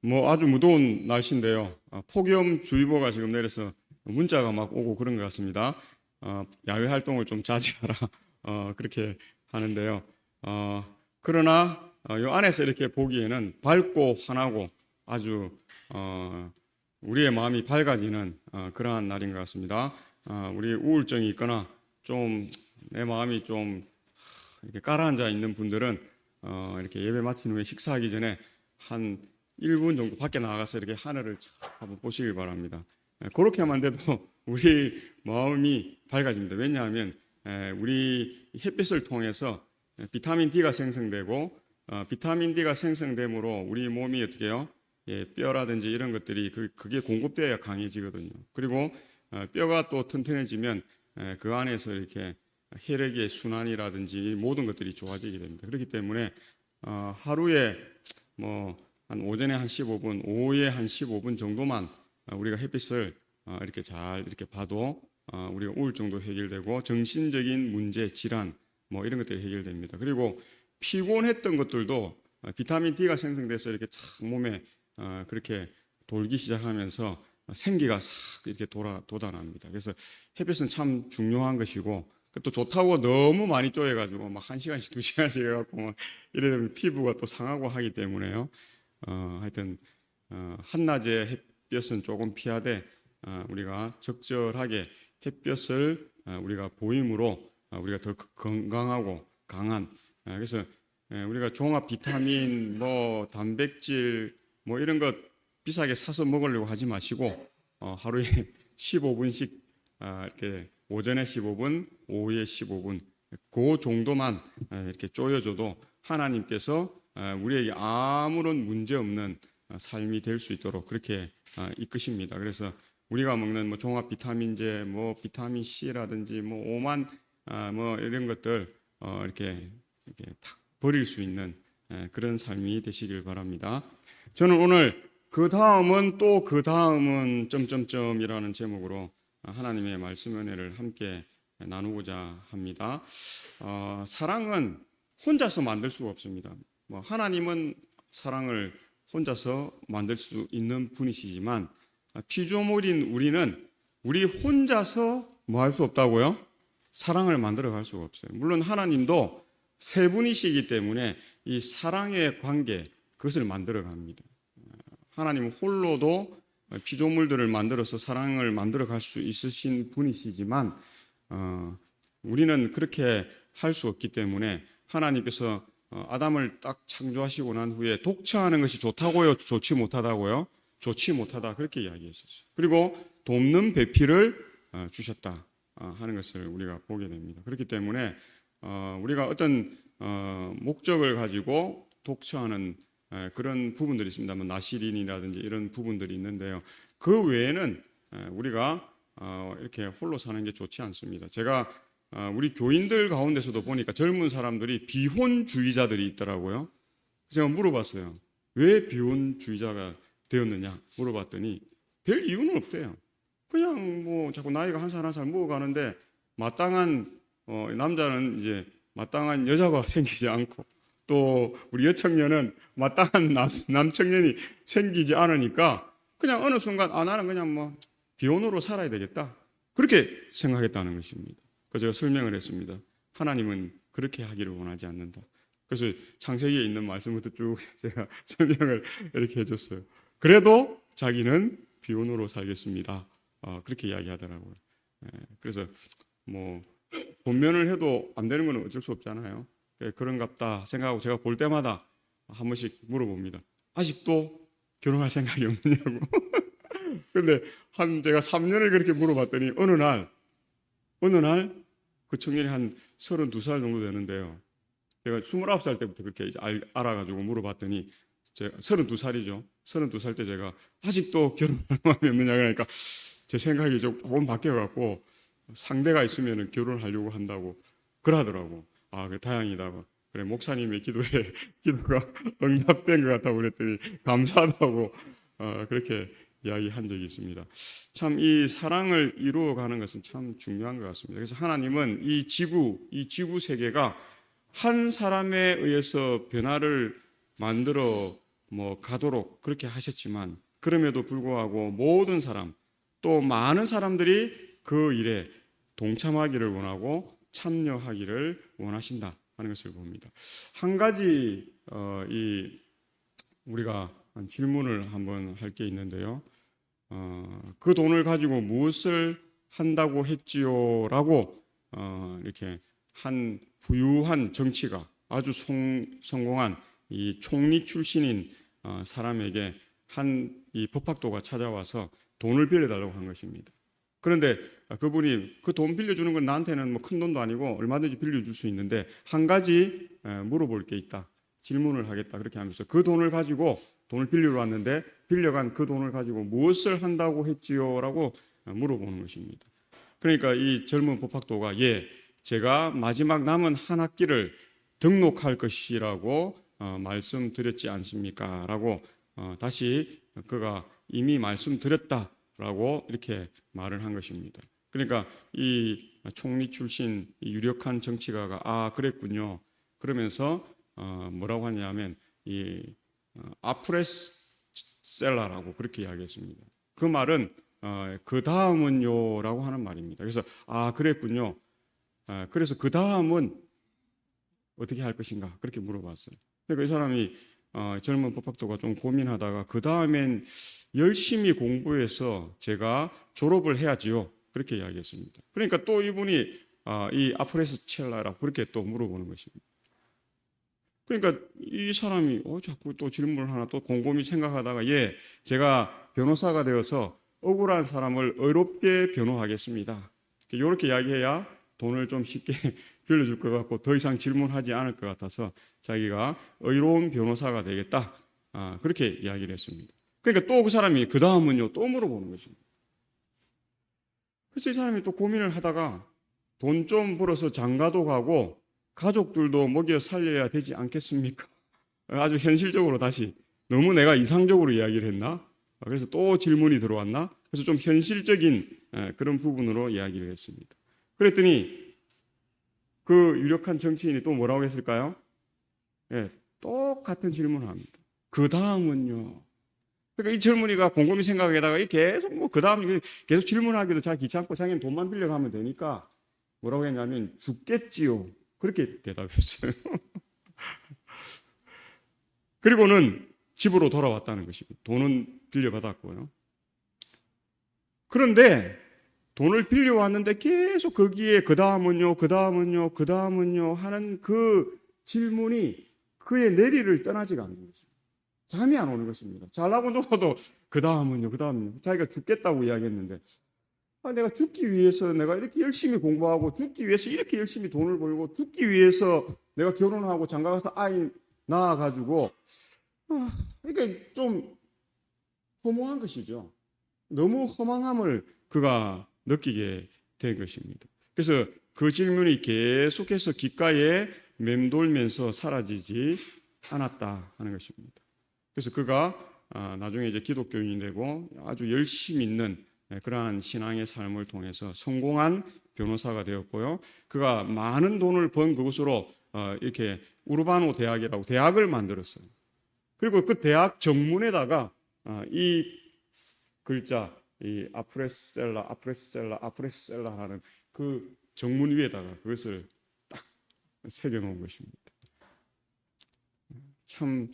뭐 아주 무더운 날씨인데요. 폭염주의보가 지금 내려서 문자가 막 오고 그런 것 같습니다. 야외 활동을 좀 자제하라. 그렇게 하는데요. 그러나 이 안에서 이렇게 보기에는 밝고 환하고 아주 우리의 마음이 밝아지는 그러한 날인 것 같습니다. 우리 우울증이 있거나 좀 내 마음이 좀 이렇게 가라앉아 있는 분들은 이렇게 예배 마친 후에 식사하기 전에 한 1분 정도 밖에 나가서 이렇게 하늘을 한번 보시길 바랍니다. 그렇게만 돼도 우리 마음이 밝아집니다. 왜냐하면 우리 햇빛을 통해서 비타민 D가 생성되고 비타민 D가 생성됨으로 우리 몸이 어떻게 해요? 뼈라든지 이런 것들이 그게 공급되어야 강해지거든요. 그리고 뼈가 또 튼튼해지면 그 안에서 이렇게 혈액의 순환이라든지 모든 것들이 좋아지게 됩니다. 그렇기 때문에 하루에 뭐 한 오전에 한 15분, 오후에 한 15분 정도만 우리가 햇빛을 이렇게 잘 이렇게 봐도 우리가 우울증도 해결되고 정신적인 문제, 질환 뭐 이런 것들이 해결됩니다. 그리고 피곤했던 것들도 비타민 D가 생성돼서 이렇게 탁 몸에 그렇게 돌기 시작하면서 생기가 싹 이렇게 돋아납니다. 그래서 햇빛은 참 중요한 것이고 또 좋다고 너무 많이 쪼여가지고 막 1시간씩 2시간씩 해갖고 막 이러면 피부가 또 상하고 하기 때문에요. 하여튼 한낮에 햇볕은 조금 피하되 우리가 적절하게 햇볕을 우리가 보임으로 우리가 더 건강하고 강한 그래서 우리가 종합 비타민 뭐 단백질 뭐 이런 것 비싸게 사서 먹으려고 하지 마시고 하루에 15분씩 이렇게 오전에 15분, 오후에 15분 그 정도만 이렇게 쪼여줘도 하나님께서 우리에게 아무런 문제 없는 삶이 될 수 있도록 그렇게 이끄십니다. 그래서 우리가 먹는 뭐 종합 비타민제, 뭐 비타민 C라든지 뭐 오만 뭐 이런 것들 이렇게 탁 버릴 수 있는 그런 삶이 되시길 바랍니다. 저는 오늘 그 다음은 또 그 다음은 점점점이라는 제목으로 하나님의 말씀 은혜를 함께 나누고자 합니다. 사랑은 혼자서 만들 수가 없습니다. 뭐 하나님은 사랑을 혼자서 만들 수 있는 분이시지만 피조물인 우리는 우리 혼자서 뭐 할 수 없다고요? 사랑을 만들어 갈 수가 없어요. 물론 하나님도 세 분이시기 때문에 이 사랑의 관계 그것을 만들어 갑니다. 하나님은 홀로도 피조물들을 만들어서 사랑을 만들어 갈 수 있으신 분이시지만 우리는 그렇게 할 수 없기 때문에 하나님께서 아담을 딱 창조하시고 난 후에 독처하는 것이 좋다고요? 좋지 못하다고요? 좋지 못하다 그렇게 이야기했었어요. 그리고 돕는 배필을 주셨다 하는 것을 우리가 보게 됩니다. 그렇기 때문에 우리가 어떤 목적을 가지고 독처하는 그런 부분들이 있습니다만 나시린이라든지 이런 부분들이 있는데요. 그 외에는 우리가 이렇게 홀로 사는 게 좋지 않습니다. 제가 우리 교인들 가운데서도 보니까 젊은 사람들이 비혼주의자들이 있더라고요. 제가 물어봤어요. 왜 비혼주의자가 되었느냐 물어봤더니 별 이유는 없대요. 그냥 뭐 자꾸 나이가 한 살 한 살 먹어가는데 마땅한 남자는 이제 마땅한 여자가 생기지 않고 또 우리 여청년은 마땅한 남청년이 생기지 않으니까 그냥 어느 순간 나는 그냥 뭐 비혼으로 살아야 되겠다 그렇게 생각했다는 것입니다. 그래서 제가 설명을 했습니다. 하나님은 그렇게 하기를 원하지 않는다. 그래서 창세기에 있는 말씀부터 쭉 제가 설명을 이렇게 해줬어요. 그래도 자기는 비혼으로 살겠습니다. 그렇게 이야기하더라고요. 그래서 뭐 본면을 해도 안 되는 건 어쩔 수 없잖아요. 그런갑다 생각하고 제가 볼 때마다 한 번씩 물어봅니다. 아직도 결혼할 생각이 없느냐고. 근데 제가 3년을 그렇게 물어봤더니 어느 날 그 청년이 한 32살 정도 되는데요. 제가 29살 때부터 그렇게 알아가지고 물어봤더니 제가 32살이죠. 32살 때 제가 아직도 결혼할 마음이 없느냐 그러니까 제 생각이 조금 바뀌어갖고 상대가 있으면 결혼하려고 한다고 그러더라고. 그래 다행이다. 그래 목사님의 기도가 응답된 것 같다고 그랬더니 감사하다고 그렇게 이야기한 적이 있습니다. 참 이 사랑을 이루어가는 것은 참 중요한 것 같습니다. 그래서 하나님은 이 지구 세계가 한 사람에 의해서 변화를 만들어 뭐 가도록 그렇게 하셨지만 그럼에도 불구하고 모든 사람 또 많은 사람들이 그 일에 동참하기를 원하고 참여하기를 원하신다 하는 것을 봅니다. 한 가지 우리가 질문을 한번 할 게 있는데요. 그 돈을 가지고 무엇을 한다고 했지요라고 이렇게 한 부유한 정치가 아주 성공한 이 총리 출신인 사람에게 한 이 법학도가 찾아와서 돈을 빌려달라고 한 것입니다. 그런데 그분이 그 돈 빌려주는 건 나한테는 뭐 큰 돈도 아니고 얼마든지 빌려줄 수 있는데 한 가지 물어볼 게 있다. 질문을 하겠다. 그렇게 하면서 그 돈을 가지고 돈을 빌리러 왔는데 빌려간 그 돈을 가지고 무엇을 한다고 했지요라고 물어보는 것입니다. 그러니까 이 젊은 법학도가 제가 마지막 남은 한 학기를 등록할 것이라고 말씀드렸지 않습니까? 라고 다시 그가 이미 말씀드렸다라고 이렇게 말을 한 것입니다. 그러니까 이 총리 출신 유력한 정치가가 그랬군요. 그러면서 뭐라고 하냐면 이 아프레셀라라고 그렇게 이야기했습니다. 그 말은 그 다음은요라고 하는 말입니다. 그래서 그랬군요. 그래서 그 다음은 어떻게 할 것인가 그렇게 물어봤어요. 그러니까 이 사람이 젊은 법학도가 좀 고민하다가 그 다음엔 열심히 공부해서 제가 졸업을 해야지요 그렇게 이야기했습니다. 그러니까 또 이분이 이 아프레스첼라라고 그렇게 또 물어보는 것입니다. 그러니까 이 사람이 자꾸 또 질문을 하나 또 곰곰이 생각하다가 제가 변호사가 되어서 억울한 사람을 의롭게 변호하겠습니다. 이렇게 이야기해야 돈을 좀 쉽게 빌려줄 것 같고 더 이상 질문하지 않을 것 같아서 자기가 의로운 변호사가 되겠다. 그렇게 이야기를 했습니다. 그러니까 또 그 사람이 그 다음은요 또 물어보는 것입니다. 그래서 이 사람이 또 고민을 하다가 돈 좀 벌어서 장가도 가고 가족들도 먹여 살려야 되지 않겠습니까? 아주 현실적으로 다시 너무 내가 이상적으로 이야기를 했나? 그래서 또 질문이 들어왔나? 그래서 좀 현실적인 그런 부분으로 이야기를 했습니다. 그랬더니 그 유력한 정치인이 또 뭐라고 했을까요? 똑같은 질문을 합니다. 그 다음은요. 그러니까 이 젊은이가 곰곰이 생각하다가 계속 뭐 그 다음 계속 질문하기도 잘 귀찮고 자기는 돈만 빌려가면 되니까 뭐라고 했냐면 죽겠지요. 그렇게 대답했어요. 그리고는 집으로 돌아왔다는 것이고 돈은 빌려받았고요. 그런데 돈을 빌려왔는데 계속 거기에 그 다음은요, 그 다음은요, 그 다음은요 하는 그 질문이 그의 내리를 떠나지가 않는 것입니다. 잠이 안 오는 것입니다. 잘나고 놀아도 그 다음은요, 그 다음은요. 자기가 죽겠다고 이야기했는데 내가 죽기 위해서 내가 이렇게 열심히 공부하고 죽기 위해서 이렇게 열심히 돈을 벌고 죽기 위해서 내가 결혼하고 장가가서 아이 낳아가지고 그러니까 좀 허무한 것이죠. 너무 허망함을 그가 느끼게 된 것입니다. 그래서 그 질문이 계속해서 귓가에 맴돌면서 사라지지 않았다 하는 것입니다. 그래서 그가 나중에 이제 기독교인이 되고 아주 열심히 있는 그러한 신앙의 삶을 통해서 성공한 변호사가 되었고요. 그가 많은 돈을 번 그것으로 이렇게 우르바노 대학이라고 대학을 만들었어요. 그리고 그 대학 정문에다가 이 글자 이 아프레셀라라는 그 정문 위에다가 그것을 딱 새겨놓은 것입니다. 참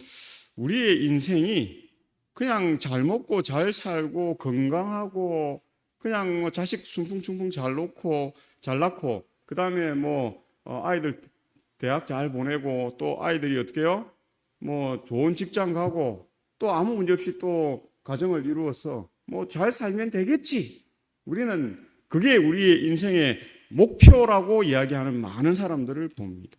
우리의 인생이 그냥 잘 먹고 잘 살고 건강하고 그냥 뭐 자식 숭숭숭숭 잘 낳고 그 다음에 뭐 아이들 대학 잘 보내고 또 아이들이 어떻게 해요? 뭐 좋은 직장 가고 또 아무 문제 없이 또 가정을 이루어서 뭐 잘 살면 되겠지. 우리는 그게 우리의 인생의 목표라고 이야기하는 많은 사람들을 봅니다.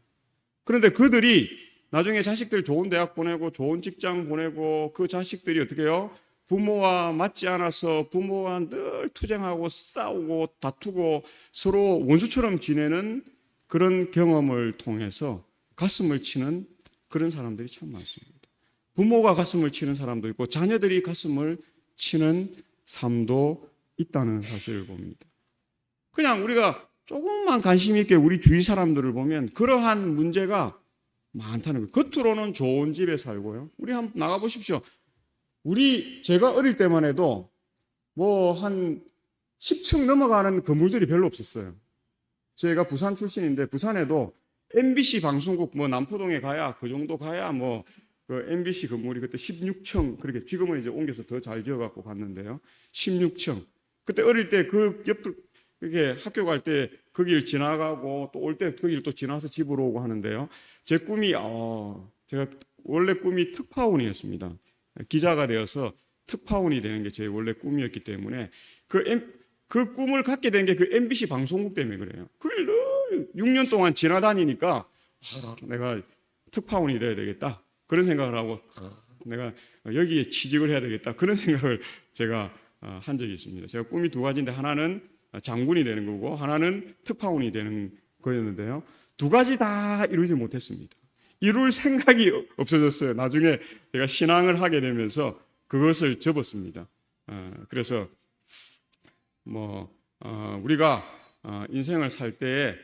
그런데 그들이 나중에 자식들 좋은 대학 보내고 좋은 직장 보내고 그 자식들이 어떻게 해요? 부모와 맞지 않아서 부모와 늘 투쟁하고 싸우고 다투고 서로 원수처럼 지내는 그런 경험을 통해서 가슴을 치는 그런 사람들이 참 많습니다. 부모가 가슴을 치는 사람도 있고 자녀들이 가슴을 치는 삶도 있다는 사실을 봅니다. 그냥 우리가 조금만 관심 있게 우리 주위 사람들을 보면 그러한 문제가 많다는 거예요. 겉으로는 좋은 집에 살고요. 우리 한번 나가 보십시오. 제가 어릴 때만 해도 뭐 한 10층 넘어가는 건물들이 별로 없었어요. 제가 부산 출신인데 부산에도 MBC 방송국 뭐 남포동에 가야 그 정도 가야 뭐 그 MBC 건물이 그때 16층 그렇게 지금은 이제 옮겨서 더 잘 지어갖고 갔는데요. 16층. 그때 어릴 때 그 옆을 이렇게 학교 갈 때 그 길 지나가고 또 올 때 그 길 또 지나서 집으로 오고 하는데요. 제 꿈이 제가 원래 꿈이 특파원이었습니다. 기자가 되어서 특파원이 되는 게 제 원래 꿈이었기 때문에 그 꿈을 갖게 된 게 그 MBC 방송국 때문에 그래요. 그걸 늘 6년 동안 지나다니니까 내가 특파원이 돼야 되겠다. 그런 생각을 하고 내가 여기에 취직을 해야 되겠다. 그런 생각을 제가 한 적이 있습니다. 제가 꿈이 두 가지인데 하나는 장군이 되는 거고 하나는 특파원이 되는 거였는데요. 두 가지 다 이루지 못했습니다. 이룰 생각이 없어졌어요. 나중에 제가 신앙을 하게 되면서 그것을 접었습니다. 그래서 우리가 인생을 살 때에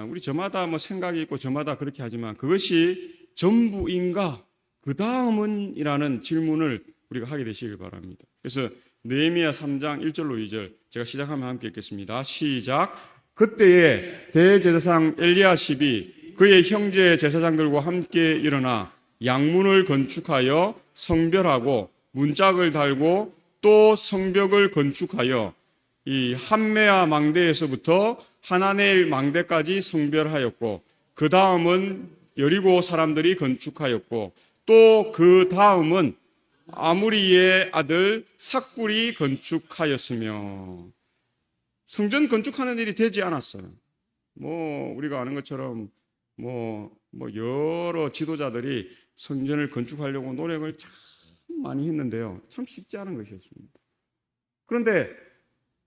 우리 저마다 뭐 생각이 있고 저마다 그렇게 하지만 그것이 전부인가 그 다음은 이라는 질문을 우리가 하게 되시길 바랍니다. 그래서 느헤미야 3장 1절로 2절 제가 시작하면 함께 읽겠습니다. 시작. 그때에 대제사장 엘리야십이 그의 형제 제사장들과 함께 일어나 양문을 건축하여 성별하고 문짝을 달고 또 성벽을 건축하여 이 함메아 망대에서부터 하나넬 망대까지 성별하였고 그 다음은 여리고 사람들이 건축하였고 또 그 다음은 아무리의 아들 삭굴이 건축하였으며 성전 건축하는 일이 되지 않았어요. 우리가 아는 것처럼 여러 지도자들이 성전을 건축하려고 노력을 참 많이 했는데요. 참 쉽지 않은 것이었습니다. 그런데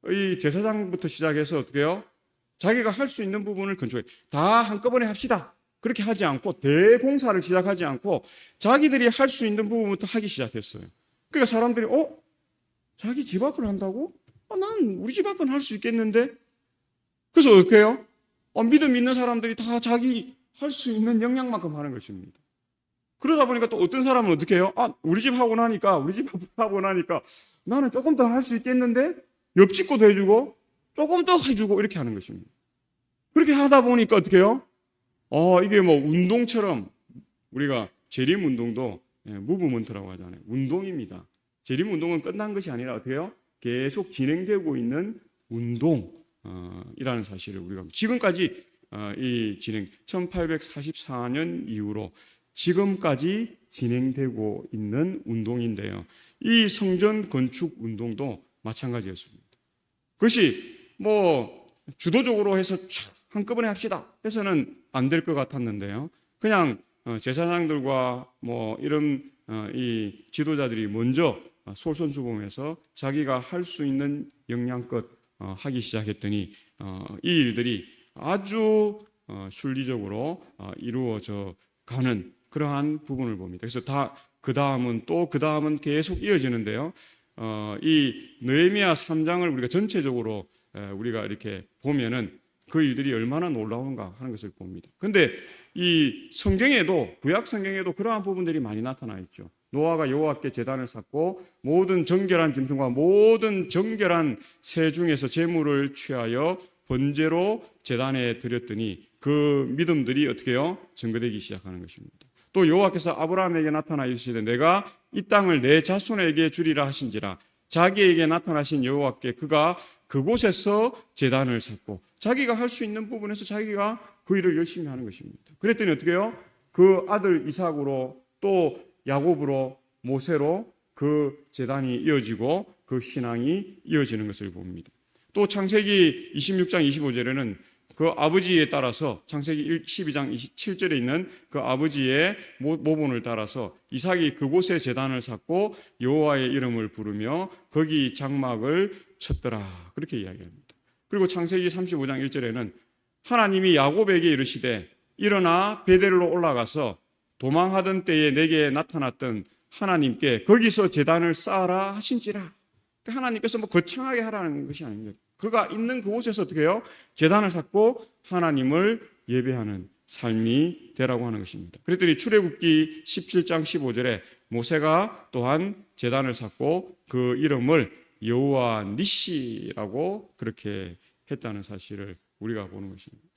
이 제사장부터 시작해서 어떻게 해요? 자기가 할 수 있는 부분을 건축해. 다 한꺼번에 합시다. 그렇게 하지 않고 대공사를 시작하지 않고 자기들이 할 수 있는 부분부터 하기 시작했어요. 그러니까 사람들이 자기 집 앞을 한다고? 난 우리 집 앞은 할 수 있겠는데? 그래서 어떻게 해요? 믿음 있는 사람들이 다 자기 할 수 있는 역량만큼 하는 것입니다. 그러다 보니까 또 어떤 사람은 어떻게 해요? 우리 집 하고 나니까 나는 조금 더 할 수 있겠는데? 옆집도 해주고 조금 더 해주고 이렇게 하는 것입니다. 그렇게 하다 보니까 어떻게 해요? 이게 운동처럼 우리가 재림운동도 무브먼트라고 하잖아요. 운동입니다. 재림운동은 끝난 것이 아니라 어떻게 해요? 계속 진행되고 있는 운동이라는 사실을 우리가 지금까지 이 1844년 이후로 지금까지 진행되고 있는 운동인데요. 이 성전 건축 운동도 마찬가지였습니다. 그것이 주도적으로 해서 한꺼번에 합시다 해서는 안 될 것 같았는데요. 그냥 제사장들과 이런 이 지도자들이 먼저 솔선수범해서 자기가 할 수 있는 역량껏 하기 시작했더니 이 일들이 아주 순리적으로 이루어져 가는 그러한 부분을 봅니다. 그래서 그 다음은 계속 이어지는데요. 이 느헤미야 3장을 우리가 전체적으로 우리가 이렇게 보면은 그 일들이 얼마나 놀라운가 하는 것을 봅니다. 그런데 이 성경에도 구약 성경에도 그러한 부분들이 많이 나타나 있죠. 노아가 여호와께 제단을 쌓고 모든 정결한 짐승과 모든 정결한 새 중에서 제물을 취하여 번제로 제단에 드렸더니 그 믿음들이 어떻게 해요? 증거되기 시작하는 것입니다. 또 여호와께서 아브라함에게 나타나 이르시되 내가 이 땅을 내 자손에게 주리라 하신지라 자기에게 나타나신 여호와께 그가 그곳에서 제단을 쌓고 자기가 할 수 있는 부분에서 자기가 그 일을 열심히 하는 것입니다. 그랬더니 어떻게 해요? 그 아들 이삭으로 또 야곱으로 모세로 그 제단이 이어지고 그 신앙이 이어지는 것을 봅니다. 또 창세기 26장 25절에는 그 아버지에 따라서 창세기 12장 27절에 있는 그 아버지의 모본을 따라서 이삭이 그곳에 제단을 쌓고 여호와의 이름을 부르며 거기 장막을 쳤더라 그렇게 이야기합니다. 그리고 창세기 35장 1절에는 하나님이 야곱에게 이르시되 일어나 베델로 올라가서 도망하던 때에 내게 나타났던 하나님께 거기서 제단을 쌓아라 하신지라. 하나님께서 거창하게 하라는 것이 아닙니다. 그가 있는 그곳에서 어떻게 해요? 제단을 쌓고 하나님을 예배하는 삶이 되라고 하는 것입니다. 그랬더니 출애굽기 17장 15절에 모세가 또한 제단을 쌓고 그 이름을 여호와 니시라고 그렇게 했다는 사실을 우리가 보는 것입니다.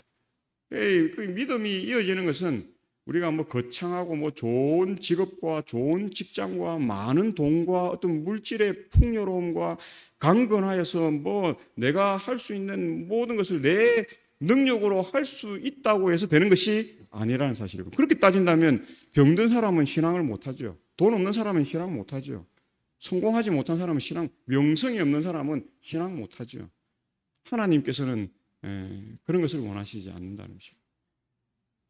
그 믿음이 이어지는 것은 우리가 뭐 거창하고 뭐 좋은 직업과 좋은 직장과 많은 돈과 어떤 물질의 풍요로움과 강건하여서 뭐 내가 할 수 있는 모든 것을 내 능력으로 할 수 있다고 해서 되는 것이 아니라는 사실이고, 그렇게 따진다면 병든 사람은 신앙을 못하죠. 돈 없는 사람은 신앙 못하죠. 성공하지 못한 사람은 신앙, 명성이 없는 사람은 신앙 못하죠. 하나님께서는 그런 것을 원하시지 않는다는 것입니다.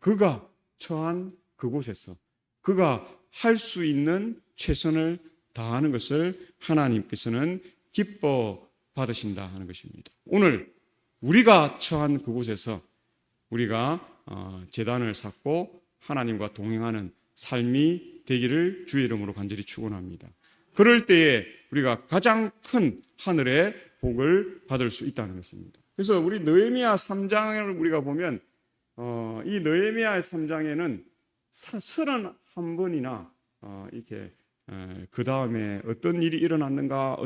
그가 처한 그곳에서 그가 할 수 있는 최선을 다하는 것을 하나님께서는 기뻐 받으신다 하는 것입니다. 오늘 우리가 처한 그곳에서 우리가 제단을 쌓고 하나님과 동행하는 삶이 되기를 주의 이름으로 간절히 축원합니다. 그럴 때에 우리가 가장 큰 하늘의 복을 받을 수 있다는 것입니다. 그래서 우리 느헤미야 3장을 우리가 보면 이 느헤미야 3장에는 31번이나 이렇게 그 다음에 어떤 일이 일어났는가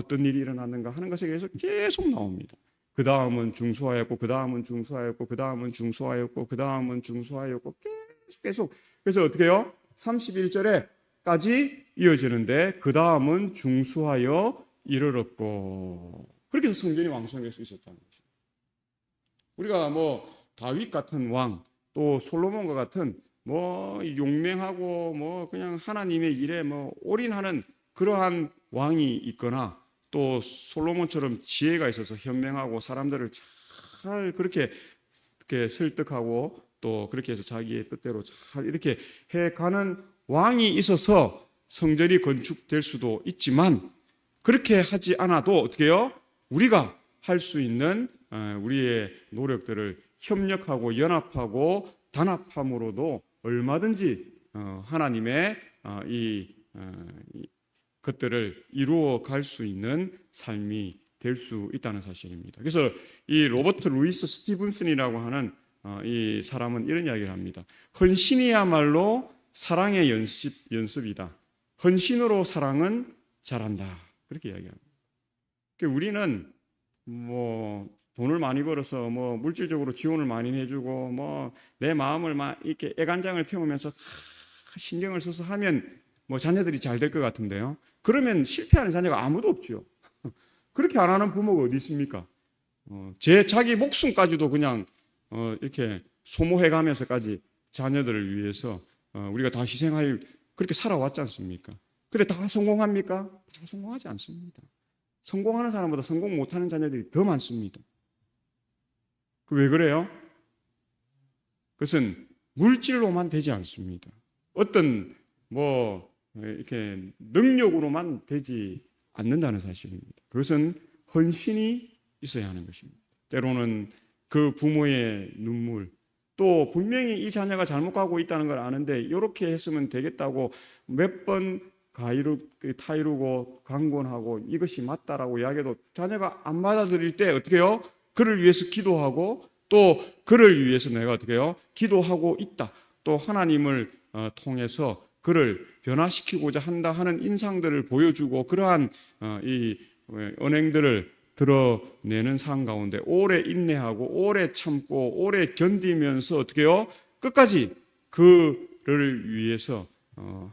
하는 것에 대해서 계속 나옵니다. 그 다음은 중수하였고, 그 다음은 중수하였고, 그 다음은 중수하였고, 그 다음은 중수하였고, 계속. 그래서 어떻게 해요? 31절에까지 이어지는데, 그 다음은 중수하여 이르렀고, 그렇게 해서 성전이 왕성할 수 있었다는 거죠. 우리가 뭐 다윗 같은 왕, 또 솔로몬과 같은 뭐 용맹하고 뭐 그냥 하나님의 일에 뭐 올인하는 그러한 왕이 있거나, 또 솔로몬처럼 지혜가 있어서 현명하고 사람들을 잘 그렇게 설득하고 또 그렇게 해서 자기의 뜻대로 잘 이렇게 해가는 왕이 있어서 성전이 건축될 수도 있지만, 그렇게 하지 않아도 어떻게 해요? 우리가 할 수 있는 우리의 노력들을 협력하고 연합하고 단합함으로도 얼마든지 하나님의 이 것들을 이루어 갈 수 있는 삶이 될 수 있다는 사실입니다. 그래서 이 로버트 루이스 스티븐슨이라고 하는 이 사람은 이런 이야기를 합니다. 헌신이야말로 사랑의 연습이다. 헌신으로 사랑은 잘한다. 그렇게 이야기합니다. 우리는 뭐 돈을 많이 벌어서 뭐 물질적으로 지원을 많이 해주고 뭐 내 마음을 막 이렇게 애간장을 태우면서 신경을 써서 하면 뭐 자녀들이 잘 될 것 같은데요. 그러면 실패하는 자녀가 아무도 없죠. 그렇게 안 하는 부모가 어디 있습니까? 자기 목숨까지도 그냥 이렇게 소모해가면서까지 자녀들을 위해서 우리가 다 희생할 그렇게 살아왔지 않습니까? 근데 다 성공합니까? 다 성공하지 않습니다. 성공하는 사람보다 성공 못하는 자녀들이 더 많습니다. 왜 그래요? 그것은 물질로만 되지 않습니다. 어떤 뭐 이렇게 능력으로만 되지 않는다는 사실입니다. 그것은 헌신이 있어야 하는 것입니다. 때로는 그 부모의 눈물, 또 분명히 이 자녀가 잘못 가고 있다는 걸 아는데 이렇게 했으면 되겠다고 몇 번 타이르고 강권하고 이것이 맞다라고 이야기해도 자녀가 안 받아들일 때 어떻게 해요? 그를 위해서 기도하고 또 그를 위해서 내가 어떻게 해요? 기도하고 있다. 또 하나님을 통해서 그를 변화시키고자 한다 하는 인상들을 보여주고 그러한 이 언행들을 드러내는 삶 가운데 오래 인내하고 오래 참고 오래 견디면서 어떻게 해요? 끝까지 그를 위해서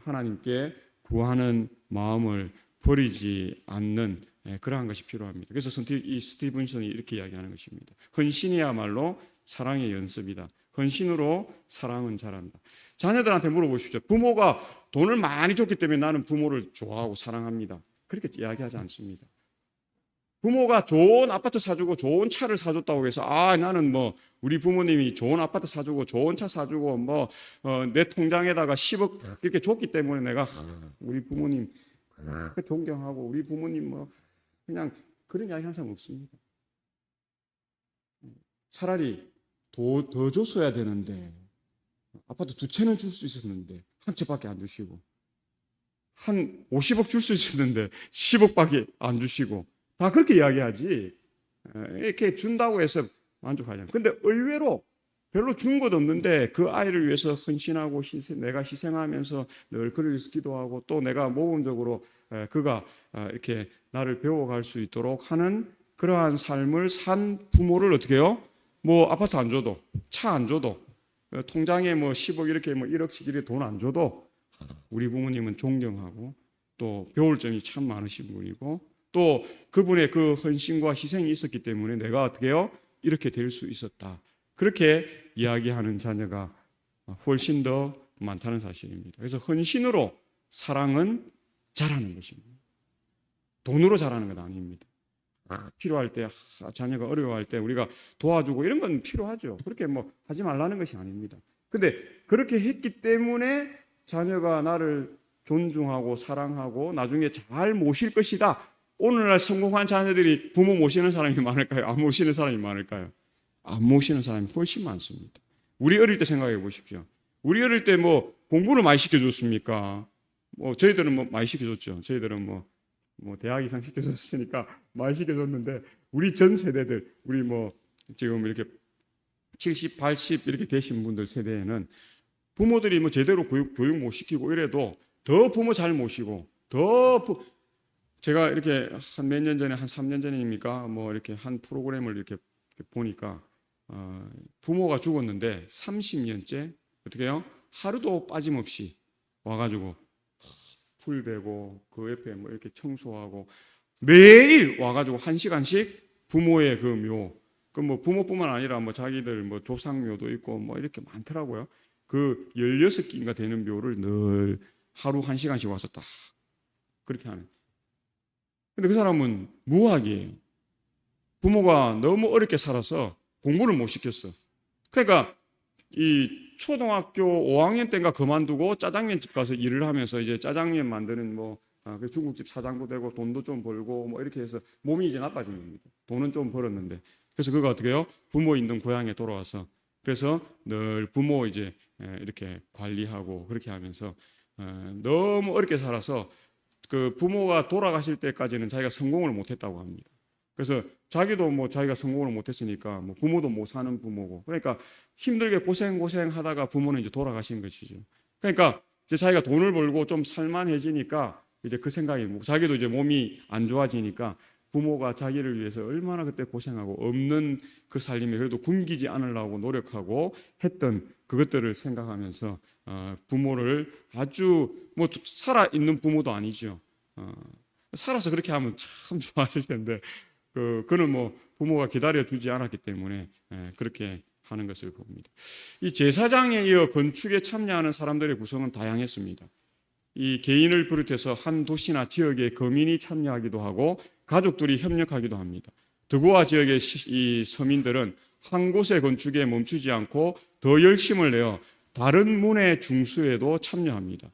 하나님께 구하는 마음을 버리지 않는 그러한 것이 필요합니다. 그래서 이 스티븐슨이 이렇게 이야기하는 것입니다. 헌신이야말로 사랑의 연습이다. 헌신으로 사랑은 잘한다. 자녀들한테 물어보십시오. 부모가 돈을 많이 줬기 때문에 나는 부모를 좋아하고 사랑합니다. 그렇게 이야기하지 않습니다. 부모가 좋은 아파트 사주고 좋은 차를 사줬다고 해서 나는 뭐 우리 부모님이 좋은 아파트 사주고 좋은 차 사주고 뭐 내 통장에다가 10억 이렇게 줬기 때문에 내가 우리 부모님 존경하고 우리 부모님 뭐 그냥 그런 이야기 항상 없습니다. 차라리 더 줬어야 되는데 아파트 2채는 줄 수 있었는데 한 채밖에 안 주시고 한 50억 줄 수 있었는데 10억밖에 안 주시고 다 그렇게 이야기하지 이렇게 준다고 해서 만족하지 않아요. 그런데 의외로 별로 준 것 없는데 그 아이를 위해서 헌신하고 내가 희생하면서 늘 그를 위해서 기도하고 또 내가 모범적으로 그가 이렇게 나를 배워갈 수 있도록 하는 그러한 삶을 산 부모를 어떻게 해요? 뭐 아파트 안 줘도 차 안 줘도 통장에 뭐 10억 이렇게 뭐 1억씩 이렇게 돈 안 줘도 우리 부모님은 존경하고 또 배울 점이 참 많으신 분이고 또 그분의 그 헌신과 희생이 있었기 때문에 내가 어떻게 해요? 이렇게 될 수 있었다. 그렇게 이야기하는 자녀가 훨씬 더 많다는 사실입니다. 그래서 헌신으로 사랑은 자라는 것입니다. 돈으로 자라는 건 아닙니다. 필요할 때, 자녀가 어려워할 때 우리가 도와주고 이런 건 필요하죠. 그렇게 뭐 하지 말라는 것이 아닙니다. 근데 그렇게 했기 때문에 자녀가 나를 존중하고 사랑하고 나중에 잘 모실 것이다. 오늘날 성공한 자녀들이 부모 모시는 사람이 많을까요? 안 모시는 사람이 많을까요? 안 모시는 사람이 훨씬 많습니다. 우리 어릴 때 생각해 보십시오. 우리 어릴 때 뭐 공부를 많이 시켜줬습니까? 뭐 저희들은 뭐 많이 시켜줬죠. 저희들은 뭐 대학 이상 시켜줬으니까 많이 시켜줬는데 우리 전 세대들 우리 뭐 지금 이렇게 70, 80 이렇게 되신 분들 세대에는 부모들이 뭐 제대로 교육 못 시키고 이래도 더 부모 잘 모시고 제가 이렇게 한 몇 년 전에 한 3년 전입니까? 뭐 이렇게 한 프로그램을 이렇게 보니까 부모가 죽었는데 30년째 어떻게 해요? 하루도 빠짐없이 와가지고 풀 베고 그 옆에 뭐 이렇게 청소하고 매일 와가지고 1시간씩 부모의 그 묘, 그 뭐 부모뿐만 아니라 뭐 자기들 뭐 조상묘도 있고 뭐 이렇게 많더라고요. 그 16개인가 되는 묘를 늘 하루 1시간씩 와서 딱 그렇게 하는. 근데 그 사람은 무학이에요. 부모가 너무 어렵게 살아서 공부를 못 시켰어. 그러니까 이 초등학교 5학년 때인가 그만두고 짜장면집 가서 일을 하면서 이제 짜장면 만드는 뭐 중국집 사장도 되고 돈도 좀 벌고 뭐 이렇게 해서 몸이 이제 나빠진 겁니다. 돈은 좀 벌었는데 그래서 그가 어떻게 해요? 부모 있는 고향에 돌아와서 그래서 늘 부모 이제 이렇게 관리하고 그렇게 하면서 너무 어렵게 살아서 그 부모가 돌아가실 때까지는 자기가 성공을 못했다고 합니다. 그래서 자기도 뭐 자기가 성공을 못했으니까 뭐 부모도 못 사는 부모고 그러니까 힘들게 고생하다가 부모는 이제 돌아가신 것이죠. 그러니까 이제 자기가 돈을 벌고 좀 살만해지니까 이제 그 생각이 자기도 이제 몸이 안 좋아지니까 부모가 자기를 위해서 얼마나 그때 고생하고 없는 그 살림에 그래도 굶기지 않으려고 노력하고 했던 그것들을 생각하면서 부모를 아주 뭐 살아 있는 부모도 아니죠. 살아서 그렇게 하면 참 좋았을 텐데 그는 뭐 부모가 기다려주지 않았기 때문에 그렇게 하는 것을 봅니다. 이 제사장에 이어 건축에 참여하는 사람들의 구성은 다양했습니다. 이 개인을 비롯해서 한 도시나 지역의 거민이 참여하기도 하고 가족들이 협력하기도 합니다. 드고아 지역의 이 서민들은 한 곳의 건축에 멈추지 않고 더 열심을 내어 다른 문의 중수에도 참여합니다.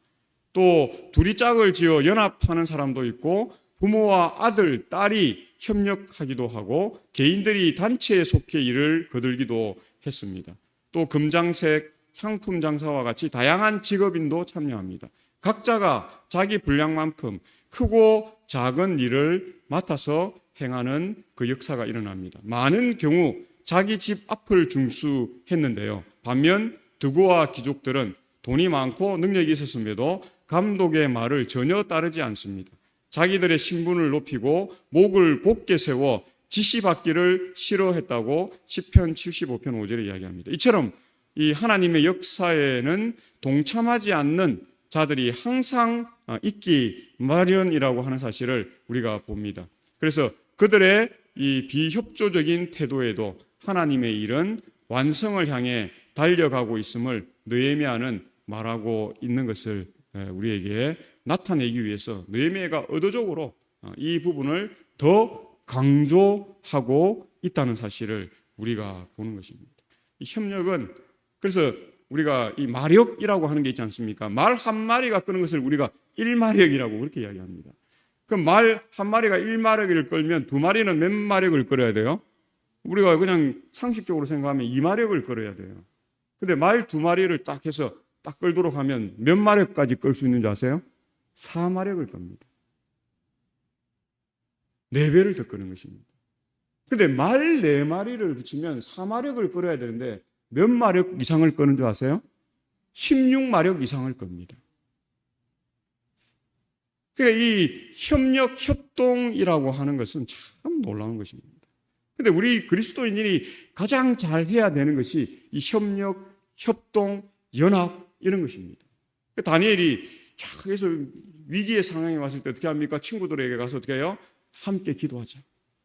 또 둘이 짝을 지어 연합하는 사람도 있고 부모와 아들, 딸이 협력하기도 하고 개인들이 단체에 속해 일을 거들기도 했습니다. 또 금장색, 향품 장사와 같이 다양한 직업인도 참여합니다. 각자가 자기 분량만큼 크고 작은 일을 맡아서 행하는 그 역사가 일어납니다. 많은 경우 자기 집 앞을 중수했는데요. 반면 드고아 귀족들은 돈이 많고 능력이 있었음에도 감독의 말을 전혀 따르지 않습니다. 자기들의 신분을 높이고 목을 곧게 세워 지시받기를 싫어했다고 시편 75편 5절에 이야기합니다. 이처럼 이 하나님의 역사에는 동참하지 않는 자들이 항상 있기 마련이라고 하는 사실을 우리가 봅니다. 그래서 그들의 이 비협조적인 태도에도 하나님의 일은 완성을 향해 달려가고 있음을 느헤미야는 말하고 있는 것을 우리에게 나타내기 위해서 느헤미야가 의도적으로 이 부분을 더 강조하고 있다는 사실을 우리가 보는 것입니다. 이 협력은 그래서 우리가 이 마력이라고 하는 게 있지 않습니까? 말 한 마리가 끄는 것을 우리가 1마력이라고 그렇게 이야기합니다. 그럼 말 한 마리가 1마력을 끌면 두 마리는 몇 마력을 끌어야 돼요? 우리가 그냥 상식적으로 생각하면 2마력을 끌어야 돼요. 근데 말 두 마리를 딱 해서 딱 끌도록 하면 몇 마력까지 끌 수 있는지 아세요? 4마력을 끕니다. 4배를 더 끄는 것입니다. 근데 말 4마리를 붙이면 4마력을 끌어야 되는데 몇 마력 이상을 끄는 줄 아세요? 16마력 이상을 겁니다. 그러니까 이 협력, 협동이라고 하는 것은 참 놀라운 것입니다. 근데 우리 그리스도인들이 가장 잘 해야 되는 것이 이 협력, 협동, 연합 이런 것입니다. 다니엘이 쫙 해서 위기의 상황에 왔을 때 어떻게 합니까? 친구들에게 가서 어떻게 해요? 함께 기도하자.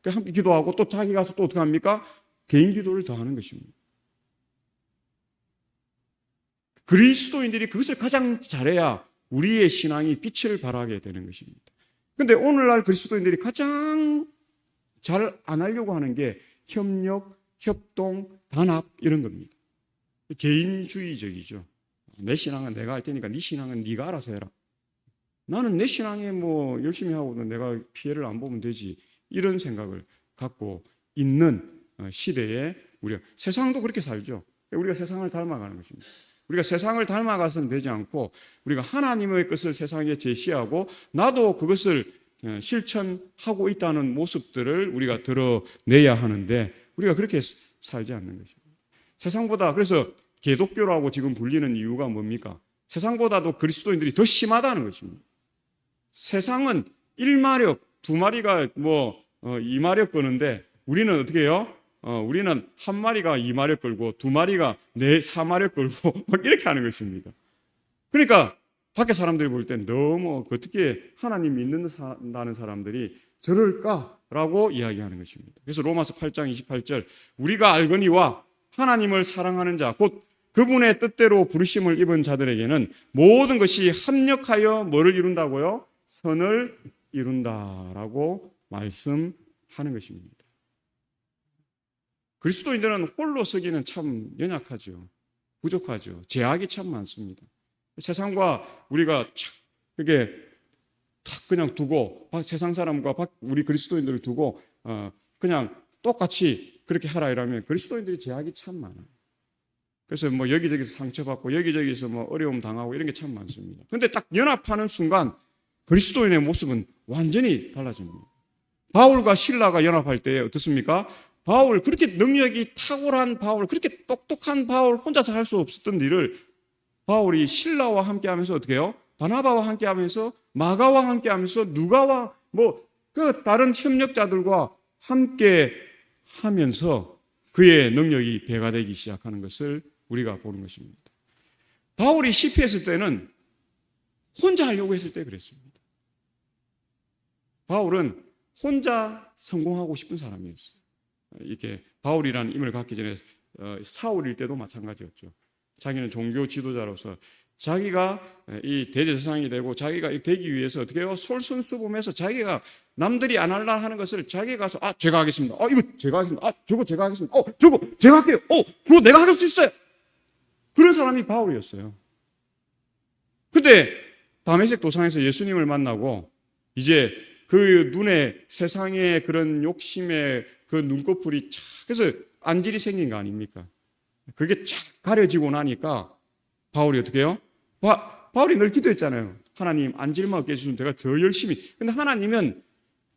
함께 기도하고 또 자기 가서 또 어떻게 합니까? 개인 기도를 더 하는 것입니다. 그리스도인들이 그것을 가장 잘해야 우리의 신앙이 빛을 발하게 되는 것입니다. 그런데 오늘날 그리스도인들이 가장 잘 안 하려고 하는 게 협력, 협동, 단합 이런 겁니다. 개인주의적이죠. 내 신앙은 내가 할 테니까 네 신앙은 네가 알아서 해라. 나는 내 신앙에 뭐 열심히 하고는 내가 피해를 안 보면 되지. 이런 생각을 갖고 있는 시대에 우리가 세상도 그렇게 살죠. 우리가 세상을 닮아가는 것입니다. 우리가 세상을 닮아가서는 되지 않고 우리가 하나님의 것을 세상에 제시하고 나도 그것을 실천하고 있다는 모습들을 우리가 드러내야 하는데 우리가 그렇게 살지 않는 것입니다. 세상보다 그래서 개독교라고 지금 불리는 이유가 뭡니까? 세상보다도 그리스도인들이 더 심하다는 것입니다. 세상은 1마력, 2마리가 2마력 끄는데 우리는 어떻게 해요? 우리는 1마리가 2마력 끌고 2마리가 4마력 끌고 막 이렇게 하는 것입니다. 그러니까 밖에 사람들이 볼 땐 너무 어떻게 하나님 믿는다는 사람들이 저럴까라고 이야기하는 것입니다. 그래서 로마서 8장 28절 우리가 알거니와 하나님을 사랑하는 자 곧 그분의 뜻대로 부르심을 입은 자들에게는 모든 것이 합력하여 뭐를 이룬다고요? 선을 이룬다라고 말씀하는 것입니다. 그리스도인들은 홀로 서기는 참 연약하죠. 부족하죠. 제약이 참 많습니다. 세상과 우리가 그게 그냥 두고 세상 사람과 우리 그리스도인들을 두고 그냥 똑같이 그렇게 하라 이러면 그리스도인들이 제약이 참 많아요. 그래서 뭐 여기저기서 상처받고 여기저기서 뭐 어려움 당하고 이런 게 참 많습니다. 그런데 딱 연합하는 순간 그리스도인의 모습은 완전히 달라집니다. 바울과 실라가 연합할 때 어떻습니까? 바울 그렇게 능력이 탁월한 바울 그렇게 똑똑한 바울 혼자서 할 수 없었던 일을 바울이 실라와 함께하면서 어떻게 해요? 바나바와 함께하면서 마가와 함께하면서 누가와 그 다른 협력자들과 함께하면서 그의 능력이 배가 되기 시작하는 것을 우리가 보는 것입니다. 바울이 실패했을 때는 혼자 하려고 했을 때 그랬습니다. 바울은 혼자 성공하고 싶은 사람이었어요. 이렇게 바울이라는 임을 갖기 전에 사울일 때도 마찬가지였죠. 자기는 종교 지도자로서 자기가 이 대제사장이 되고 자기가 되기 위해서 어떻게 해요? 솔선수범해서 자기가 남들이 안 할라 하는 것을 자기가 가서 제가 하겠습니다. 이거 제가 하겠습니다. 저거 제가 하겠습니다. 저거 제가 할게요. 그거 내가 할 수 있어요. 그런 사람이 바울이었어요. 근데 다메섹 도상에서 예수님을 만나고 이제 그 눈에 세상의 그런 욕심의 그 눈꺼풀이 착 그래서 안질이 생긴 거 아닙니까? 그게 착 가려지고 나니까 바울이 어떻게 해요? 바울이 늘 기도했잖아요. 하나님 안질만 없게 해주시면 내가 더 열심히. 근데 하나님은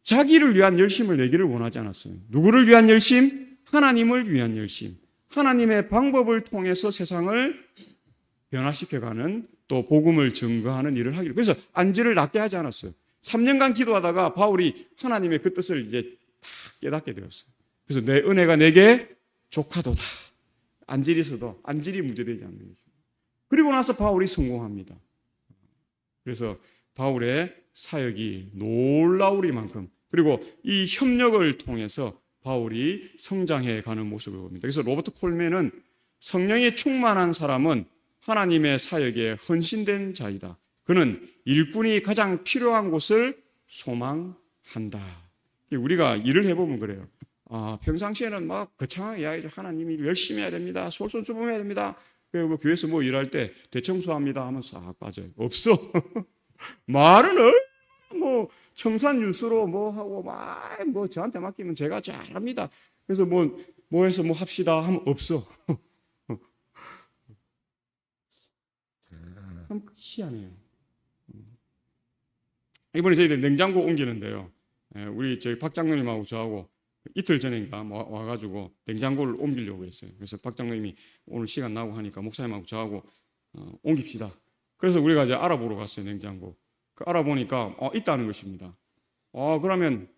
자기를 위한 열심을 내기를 원하지 않았어요. 누구를 위한 열심? 하나님을 위한 열심. 하나님의 방법을 통해서 세상을 변화시켜가는 또 복음을 증거하는 일을 하기를. 그래서 안질을 낫게 하지 않았어요. 3년간 기도하다가 바울이 하나님의 그 뜻을 이제 다 깨닫게 되었어요. 그래서 내 은혜가 내게 족하도다. 안질이 있어도 안질이 문제되지 않는 거죠. 그리고 나서 바울이 성공합니다. 그래서 바울의 사역이 놀라우리만큼 그리고 이 협력을 통해서 바울이 성장해 가는 모습을 봅니다. 그래서 로버트 콜맨은 성령이 충만한 사람은 하나님의 사역에 헌신된 자이다. 그는 일꾼이 가장 필요한 곳을 소망한다. 우리가 일을 해보면 그래요. 평상시에는 막 거창하게 이야기죠. 하나님이 열심히 해야 됩니다. 솔선수범해야 됩니다. 그리고 교회에서 뭐 일할 때 대청소합니다 하면서 싹 빠져요. 없어. 말은 뭐 청산유수로 뭐 하고 막 뭐 저한테 맡기면 제가 잘합니다. 그래서 뭐 해서 뭐 합시다 하면 없어. 참 희한해요. 이번에 저희들 냉장고 옮기는데요. 우리 저희 박 장로님하고 저하고 이틀 전인가 와가지고 냉장고를 옮기려고 했어요. 그래서 박 장로님이 오늘 시간 나고 하니까 목사님하고 저하고 옮깁시다. 그래서 우리가 이제 알아보러 갔어요. 냉장고. 알아보니까 있다는 것입니다. 그러면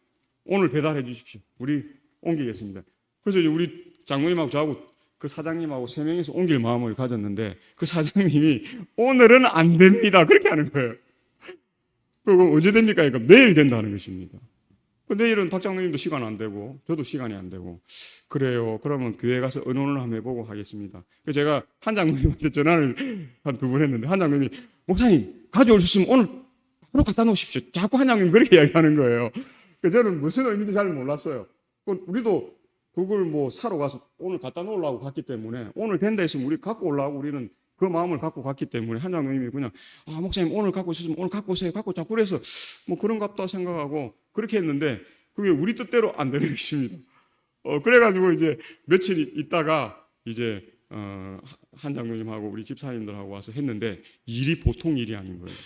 오늘 배달해 주십시오. 우리 옮기겠습니다. 그래서 이제 우리 장로님하고 저하고 그 사장님하고 세 명이서 옮길 마음을 가졌는데 그 사장님이 오늘은 안 됩니다. 그렇게 하는 거예요. 그럼 언제 됩니까? 그러니까 내일 된다는 것입니다. 내일은 박 장로님도 시간 안 되고 저도 시간이 안 되고 그래요. 그러면 교회 가서 의논을 한번 해보고 하겠습니다. 그래서 제가 한 장로님한테 전화를 한 2번 했는데 한 장로님이 목사님 가져오셨으면 오늘 바로 갖다 놓으십시오. 자꾸 한 장로님 그렇게 이야기하는 거예요. 그래서 저는 무슨 의미인지 잘 몰랐어요. 우리도 그걸 뭐 사러 가서 오늘 갖다 놓으려고 갔기 때문에 오늘 된다 했으면 우리 갖고 올라오고 우리는 그 마음을 갖고 갔기 때문에 한 장로님이 그냥 목사님 오늘 갖고 있으면 오늘 갖고 오세요. 갖고 자꾸 그래서 뭐 그런갑다 생각하고 그렇게 했는데 그게 우리 뜻대로 안 되는 것입니다. 그래가지고 이제 며칠 있다가 이제 한 장로님하고 우리 집사님들하고 와서 했는데 일이 보통 일이 아닌 거예요.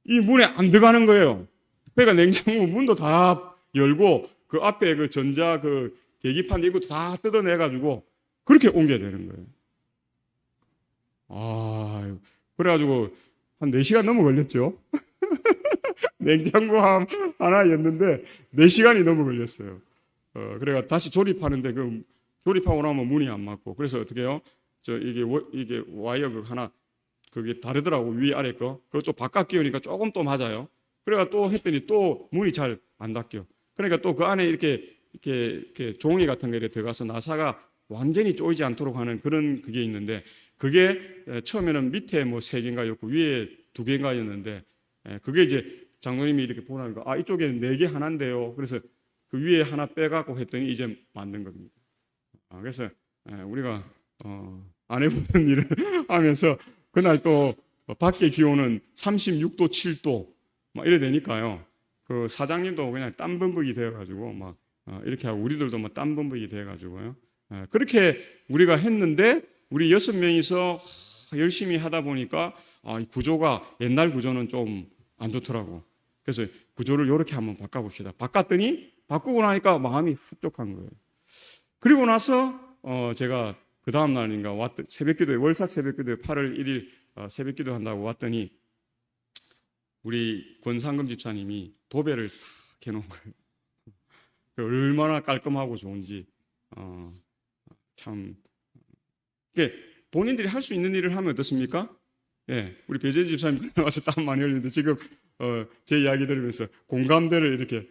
이 문에 안 들어가는 거예요. 그러니까 냉장고 문도 다 열고 그 앞에 그 전자 그 계기판 이것도 다 뜯어내가지고 그렇게 옮겨야 되는 거예요. 그래가지고 한 4시간 넘어 걸렸죠. 냉장고 하나였는데 4시간이 넘어 걸렸어요. 그래가 다시 조립하는데 그 조립하고 나면 문이 안 맞고 그래서 어떻게 해요? 이게 와이어 그 하나 그게 다르더라고 위 아래 거 그것도 바깥 끼우니까 조금 또 맞아요. 그래가 또 했더니 또 문이 잘 안 닫혀. 그러니까 또 그 안에 이렇게 종이 같은 게 들어가서 나사가 완전히 쪼이지 않도록 하는 그런 그게 있는데 그게 처음에는 밑에 뭐 3개인가였고 위에 2개인가였는데 그게 이제 장로님이 이렇게 보니까 이쪽에 4개 하나인데요. 그래서 그 위에 하나 빼갖고 했더니 이제 맞는 겁니다. 그래서 우리가 안 해보던 일을 하면서 그날 또 밖에 기온은 36도, 7도 막 이래 되니까요. 그 사장님도 그냥 땀범벅이 되어가지고 막 이렇게 하고 우리들도 막 땀범벅이 되어가지고요. 그렇게 우리가 했는데 우리 6명이서 열심히 하다 보니까 구조가 옛날 구조는 좀 안 좋더라고. 그래서 구조를 이렇게 한번 바꿔봅시다. 바꿨더니 바꾸고 나니까 마음이 흡족한 거예요. 그리고 나서 제가 그 다음 날인가 새벽기도에 월삭 새벽기도에 8월 1일 새벽기도 한다고 왔더니 우리 권상금 집사님이 도배를 싹 해놓은 거예요. 얼마나 깔끔하고 좋은지 참 본인들이 할 수 있는 일을 하면 어떻습니까? 우리 배재주 집사님 와서 땀 많이 흘리는데 지금 제 이야기 들으면서 공감대를 이렇게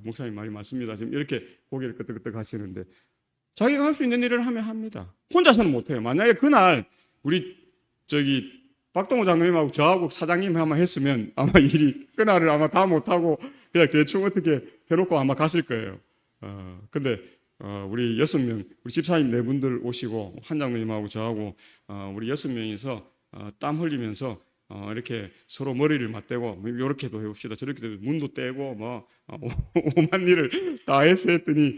목사님 말이 맞습니다. 지금 이렇게 고개를 끄덕끄덕 하시는데 자기가 할 수 있는 일을 하면 합니다. 혼자서는 못해요. 만약에 그날 우리 박동호 장로님하고 저하고 사장님 한번 했으면 아마 일이 그날을 아마 다 못하고 그냥 대충 어떻게 해놓고 아마 갔을 거예요. 근데 우리 6명, 우리 집사님 4분들 오시고 한 장로님하고 저하고 우리 6명이서 땀 흘리면서 이렇게 서로 머리를 맞대고 이렇게도 해봅시다. 저렇게도 문도 떼고 뭐 오만 일을 다 해서 했더니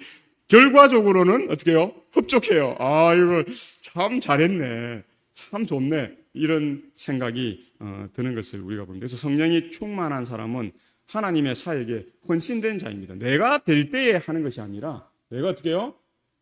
결과적으로는 어떻게 해요? 흡족해요. 이거 참 잘했네. 참 좋네. 이런 생각이 드는 것을 우리가 봅니다. 그래서 성령이 충만한 사람은 하나님의 사역에 헌신된 자입니다. 내가 될 때에 하는 것이 아니라 내가 어떻게 해요?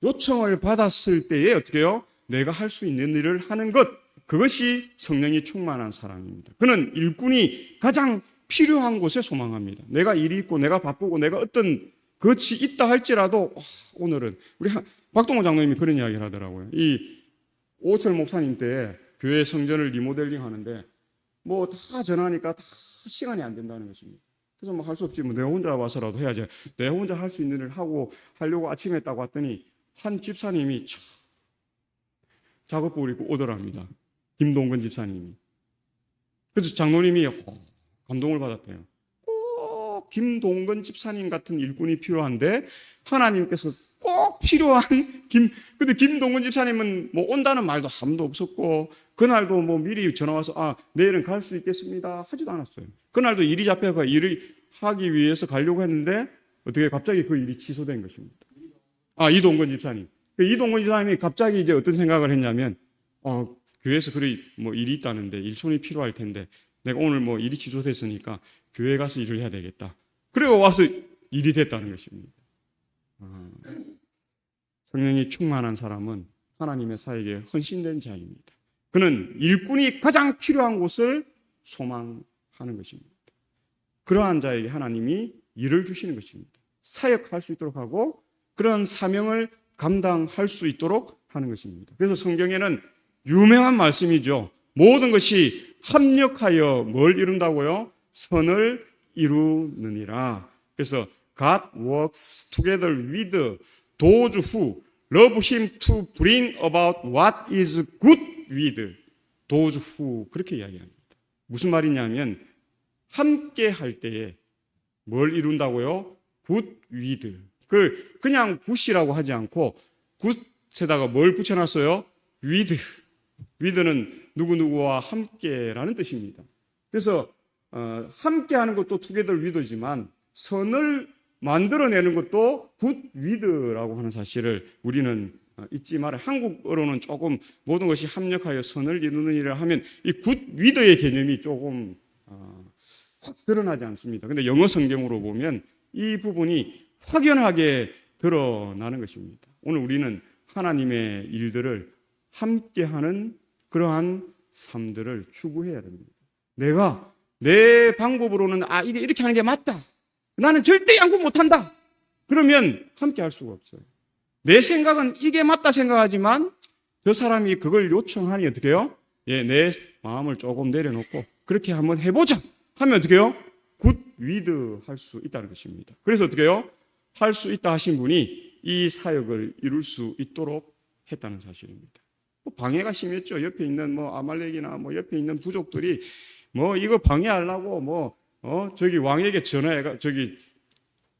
요청을 받았을 때에 어떻게 해요? 내가 할 수 있는 일을 하는 것, 그것이 성령이 충만한 사람입니다. 그는 일꾼이 가장 필요한 곳에 소망합니다. 내가 일이 있고 내가 바쁘고 내가 어떤 것이 있다 할지라도 오늘은 우리 박동호 장로님이 그런 이야기를 하더라고요. 이 오철 목사님 때 교회 성전을 리모델링 하는데 뭐 다 전화하니까 다 시간이 안 된다는 것입니다. 그래서 뭐 할 수 없지 뭐 내가 혼자 와서라도 해야지. 내가 혼자 할 수 있는 일을 하려고 아침에 딱 왔더니 한 집사님이 작업복을 입고 오더랍니다. 김동근 집사님이. 그래서 장로님이 감동을 받았대요. 꼭 김동근 집사님 같은 일꾼이 필요한데 하나님께서 꼭 필요한 근데 김동근 집사님은 뭐 온다는 말도 한도 없었고 그날도 뭐 미리 전화 와서 내일은 갈 수 있겠습니다 하지도 않았어요. 그날도 일이 잡혀서 일을 하기 위해서 가려고 했는데 어떻게 갑자기 그 일이 취소된 것입니다. 이동근 집사님. 이동근 집사님이 갑자기 이제 어떤 생각을 했냐면 교회에서 뭐 일이 있다는데 일손이 필요할 텐데 내가 오늘 뭐 일이 취소됐으니까 교회 가서 일을 해야 되겠다. 그리고 와서 일이 됐다는 것입니다. 성령이 충만한 사람은 하나님의 사역에 헌신된 자입니다. 그는 일꾼이 가장 필요한 곳을 소망하는 것입니다. 그러한 자에게 하나님이 일을 주시는 것입니다. 사역할 수 있도록 하고 그런 사명을 감당할 수 있도록 하는 것입니다. 그래서 성경에는 유명한 말씀이죠. 모든 것이 합력하여 뭘 이룬다고요? 선을 이루느니라. 그래서 God works together with those who love him to bring about what is good with those who, 그렇게 이야기합니다. 무슨 말이냐면 함께 할 때에 뭘 이룬다고요? good with. 그냥 굿이라고 하지 않고 굿에다가 뭘 붙여놨어요? with. with는 누구누구와 함께라는 뜻입니다. 그래서 함께하는 것도 together with지만 선을 만들어내는 것도 good with라고 하는 사실을 우리는 잊지 말아요. 한국어로는 조금 모든 것이 합력하여 선을 이루는 일을 하면 이 good with의 개념이 조금 확 드러나지 않습니다. 그런데 영어 성경으로 보면 이 부분이 확연하게 드러나는 것입니다. 오늘 우리는 하나님의 일들을 함께하는 그러한 삶들을 추구해야 됩니다. 내가 내 방법으로는 이게 이렇게 하는 게 맞다. 나는 절대 양보 못한다. 그러면 함께 할 수가 없어요. 내 생각은 이게 맞다 생각하지만 저 사람이 그걸 요청하니 어떻게 해요? 내 마음을 조금 내려놓고 그렇게 한번 해보자 하면 어떻게 해요? 굿 위드 할 수 있다는 것입니다. 그래서 어떻게 해요? 할 수 있다 하신 분이 이 사역을 이룰 수 있도록 했다는 사실입니다. 방해가 심했죠. 옆에 있는 아말렉이나 옆에 있는 부족들이 이거 방해하려고 저기 왕에게 전화해가 저기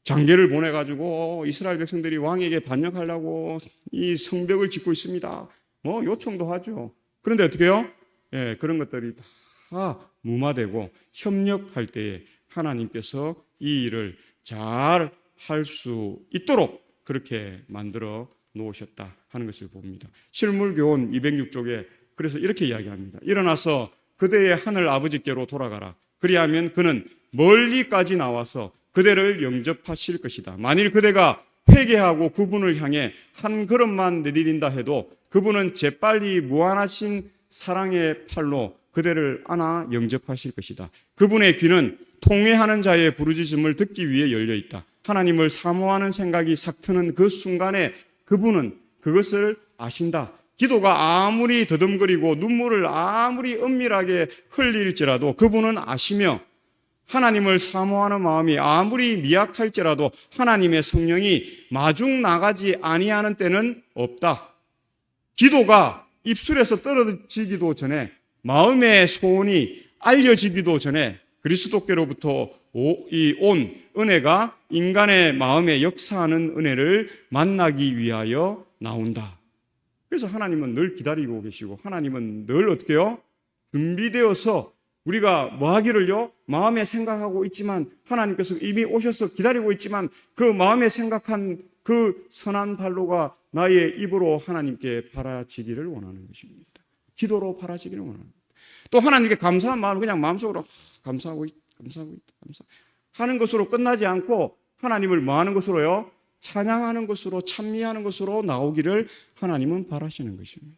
장계를 보내가지고 이스라엘 백성들이 왕에게 반역하려고 이 성벽을 짓고 있습니다. 요청도 하죠. 그런데 어떻게 해요? 그런 것들이 다 무마되고 협력할 때에 하나님께서 이 일을 잘 할 수 있도록 그렇게 만들어 놓으셨다 하는 것을 봅니다. 실물교훈 206쪽에 그래서 이렇게 이야기합니다. 일어나서 그대의 하늘 아버지께로 돌아가라. 그리하면 그는 멀리까지 나와서 그대를 영접하실 것이다. 만일 그대가 회개하고 그분을 향해 한 걸음만 내디딘다 해도 그분은 재빨리 무한하신 사랑의 팔로 그대를 안아 영접하실 것이다. 그분의 귀는 통회하는 자의 부르짖음을 듣기 위해 열려 있다. 하나님을 사모하는 생각이 싹 트는 그 순간에 그분은 그것을 아신다. 기도가 아무리 더듬거리고 눈물을 아무리 은밀하게 흘릴지라도 그분은 아시며 하나님을 사모하는 마음이 아무리 미약할지라도 하나님의 성령이 마중 나가지 아니하는 때는 없다. 기도가 입술에서 떨어지기도 전에 마음의 소원이 알려지기도 전에 그리스도께로부터 온 은혜가 인간의 마음에 역사하는 은혜를 만나기 위하여 나온다. 그래서 하나님은 늘 기다리고 계시고 하나님은 늘 어떻게 해요? 준비되어서 우리가 뭐 하기를요? 마음에 생각하고 있지만 하나님께서 이미 오셔서 기다리고 있지만 그 마음에 생각한 그 선한 발로가 나의 입으로 하나님께 바라지기를 원하는 것입니다. 기도로 바라지기를 원하는 것입니다. 또 하나님께 감사한 마음을 그냥 마음속으로 감사하고 있다. 하는 것으로 끝나지 않고 하나님을 뭐 하는 것으로요? 찬양하는 것으로 찬미하는 것으로 나오기를 하나님은 바라시는 것입니다.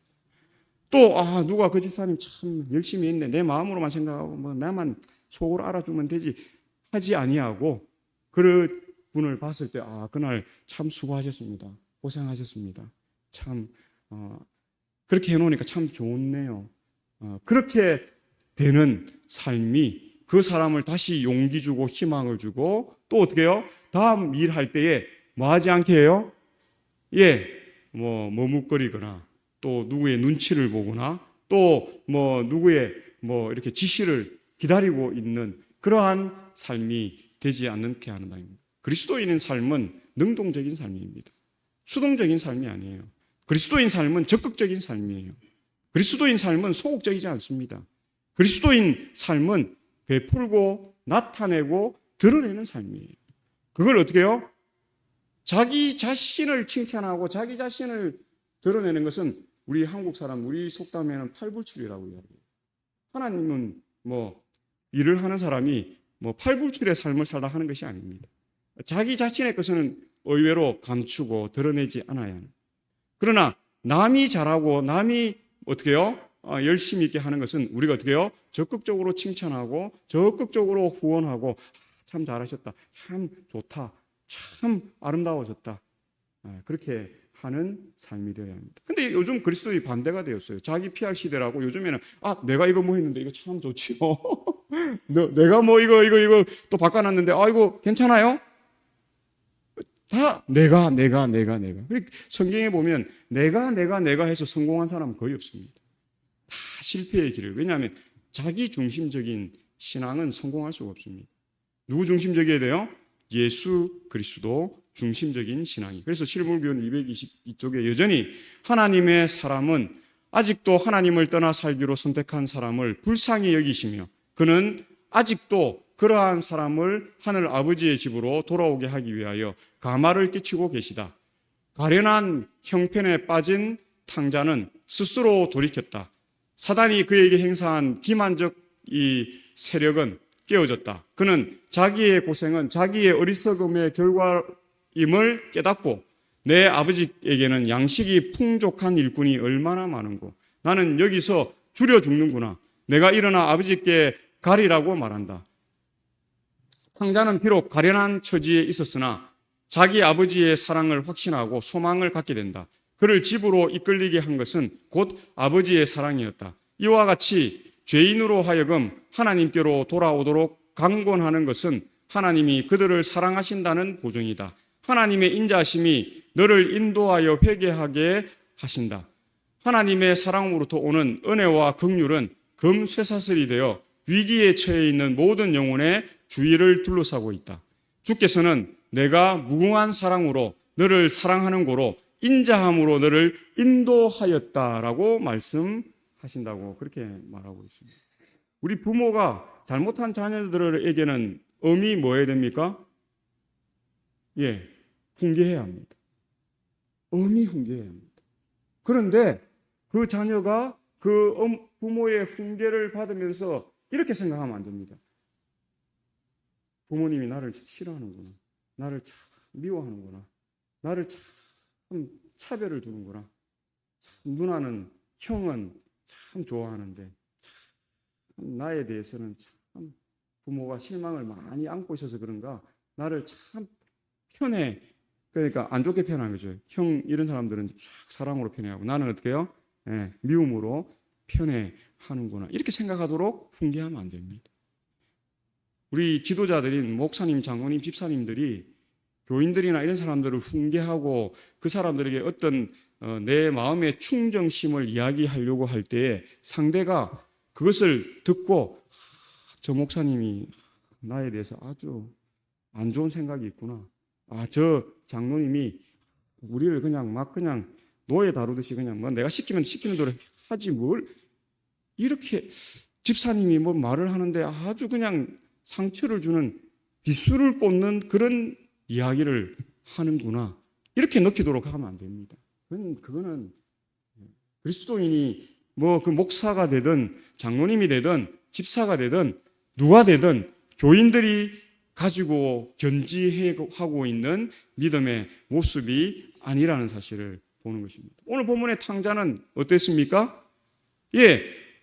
또 누가 그 집사님 참 열심히 했네. 내 마음으로만 생각하고 나만 속으로 알아주면 되지 하지 아니하고 그 분을 봤을 때 그날 참 수고하셨습니다. 고생하셨습니다. 참 그렇게 해놓으니까 참 좋네요. 그렇게 되는 삶이 그 사람을 다시 용기 주고 희망을 주고 또 어떻게 해요? 다음 일할 때에 뭐 하지 않게 해요? 머뭇거리거나 또 누구의 눈치를 보거나 또 누구의 이렇게 지시를 기다리고 있는 그러한 삶이 되지 않게 하는 바입니다. 그리스도인의 삶은 능동적인 삶입니다. 수동적인 삶이 아니에요. 그리스도인 삶은 적극적인 삶이에요. 그리스도인 삶은 소극적이지 않습니다. 그리스도인 삶은 베풀고 나타내고 드러내는 삶이에요. 그걸 어떻게 해요? 자기 자신을 칭찬하고 자기 자신을 드러내는 것은 우리 한국 사람, 우리 속담에는 팔불출이라고 이야기해요. 하나님은 일을 하는 사람이 팔불출의 삶을 살다 하는 것이 아닙니다. 자기 자신의 것은 의외로 감추고 드러내지 않아야 하는. 그러나 남이 잘하고 남이 어떻게 해요? 열심히 있게 하는 것은 우리가 어떻게 해요? 적극적으로 칭찬하고 적극적으로 후원하고 참 잘하셨다. 참 좋다. 참 아름다워졌다. 그렇게 하는 삶이 되어야 합니다. 근데 요즘 그리스도의 반대가 되었어요. 자기 PR 시대라고 요즘에는 내가 이거 뭐 했는데 이거 참 좋지요. 내가 뭐 이거 또 바꿔놨는데 이거 괜찮아요? 다 내가. 성경에 보면 내가 해서 성공한 사람은 거의 없습니다. 다 실패의 길을. 왜냐하면 자기 중심적인 신앙은 성공할 수가 없습니다. 누구 중심적이어야 돼요? 예수 그리스도 중심적인 신앙이. 그래서 실물교훈 222쪽에 여전히 하나님의 사람은 아직도 하나님을 떠나 살기로 선택한 사람을 불쌍히 여기시며 그는 아직도 그러한 사람을 하늘 아버지의 집으로 돌아오게 하기 위하여 가마를 끼치고 계시다. 가련한 형편에 빠진 탕자는 스스로 돌이켰다. 사단이 그에게 행사한 기만적 이 세력은 깨어졌다. 그는 자기의 고생은 자기의 어리석음의 결과임을 깨닫고 내 아버지에게는 양식이 풍족한 일꾼이 얼마나 많은고 나는 여기서 줄여 죽는구나. 내가 일어나 아버지께 가리라고 말한다. 탕자는 비록 가련한 처지에 있었으나 자기 아버지의 사랑을 확신하고 소망을 갖게 된다. 그를 집으로 이끌리게 한 것은 곧 아버지의 사랑이었다. 이와 같이 죄인으로 하여금 하나님께로 돌아오도록 강권하는 것은 하나님이 그들을 사랑하신다는 보증이다. 하나님의 인자하심이 너를 인도하여 회개하게 하신다. 하나님의 사랑으로부터 오는 은혜와 긍휼은 금쇠사슬이 되어 위기에 처해 있는 모든 영혼의 주위를 둘러싸고 있다. 주께서는 내가 무궁한 사랑으로 너를 사랑하는 고로 인자함으로 너를 인도하였다라고 말씀하신다고 그렇게 말하고 있습니다. 우리 부모가 잘못한 자녀들에게는 엄히 뭐 해야 됩니까? 훈계해야 합니다. 엄히 훈계해야 합니다. 그런데 그 자녀가 그 부모의 훈계를 받으면서 이렇게 생각하면 안 됩니다. 부모님이 나를 싫어하는구나. 나를 참 미워하는구나. 나를 참 차별을 두는구나. 참 누나는, 형은 참 좋아하는데 참 나에 대해서는 참 부모가 실망을 많이 안고 있어서 그런가 나를 참 편해. 그러니까 안 좋게 편한 거죠. 형 이런 사람들은 쫙 사랑으로 편애하고 나는 어떻게 해요? 미움으로 편애하는구나. 이렇게 생각하도록 훈계하면 안 됩니다. 우리 지도자들인 목사님, 장로님, 집사님들이 교인들이나 이런 사람들을 훈계하고 그 사람들에게 어떤 내 마음의 충정심을 이야기하려고 할 때에 상대가 그것을 듣고 저 목사님이 나에 대해서 아주 안 좋은 생각이 있구나. 저 장로님이 우리를 그냥 노예 다루듯이 그냥 뭐 내가 시키면 시키는 대로 하지 뭘 이렇게 집사님이 뭐 말을 하는데 아주 그냥 상처를 주는 비수를 꽂는 그런 이야기를 하는구나. 이렇게 느끼도록 하면 안 됩니다. 그거는 그리스도인이 뭐 그 목사가 되든 장로님이 되든 집사가 되든 누가 되든 교인들이 가지고 견지하고 있는 믿음의 모습이 아니라는 사실을 보는 것입니다. 오늘 본문의 탕자는 어땠습니까?